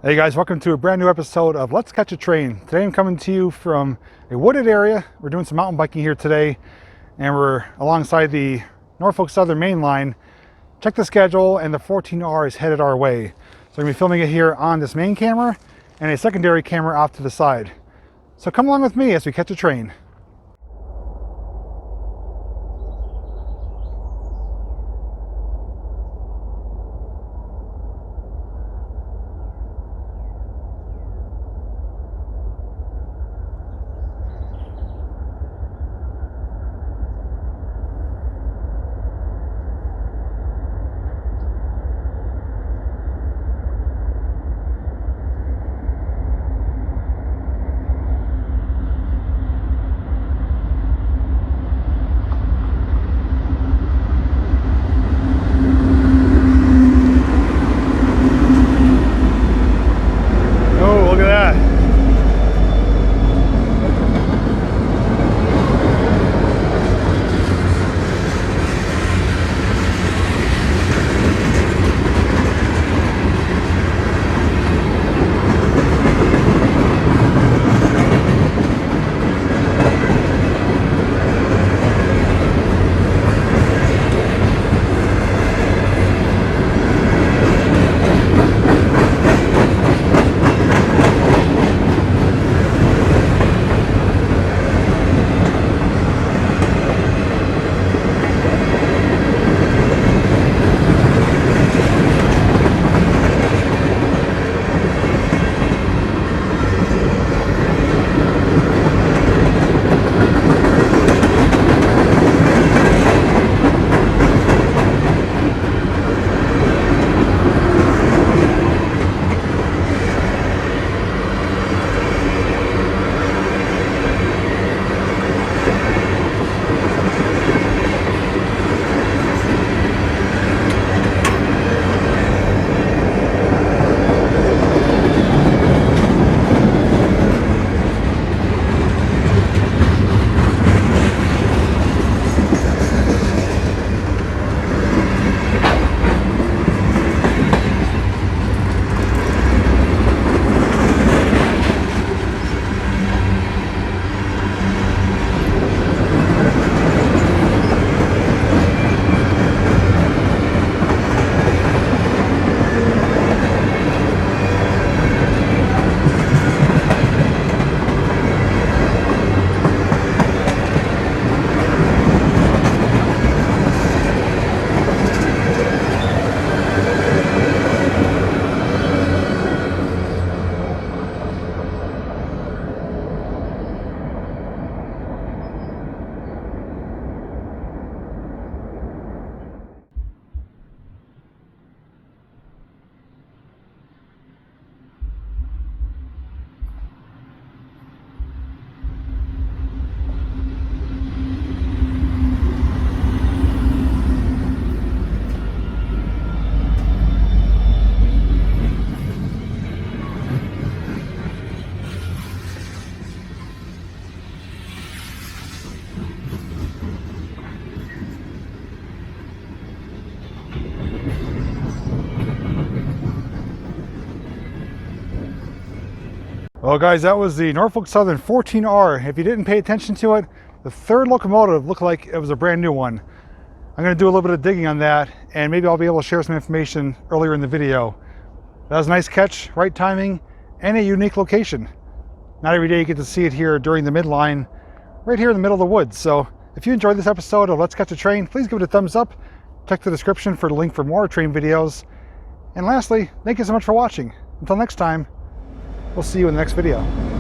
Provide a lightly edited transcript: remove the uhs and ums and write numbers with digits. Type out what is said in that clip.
Hey guys, welcome to a brand new episode of Let's Catch a Train. Today I'm coming to you from a wooded area. We're doing some mountain biking here today, and we're alongside the Norfolk Southern main line. Check the schedule, and the 14R is headed our way. So I'm going to be filming it here on this main camera and a secondary camera off to the side. So come along with me as we catch a train. Well guys, that was the Norfolk Southern 14R. If you didn't pay attention to it, the third locomotive looked like it was a brand new one. I'm going to do a little bit of digging on that, and maybe I'll be able to share some information earlier in the video. That was a nice catch, right timing, and a unique location. Not every day you get to see it here during the midline, right here in the middle of the woods. So if you enjoyed this episode of Let's Catch a Train, please give it a thumbs up. Check the description for the link for more train videos. And lastly, thank you so much for watching. Until next time, we'll see you in the next video.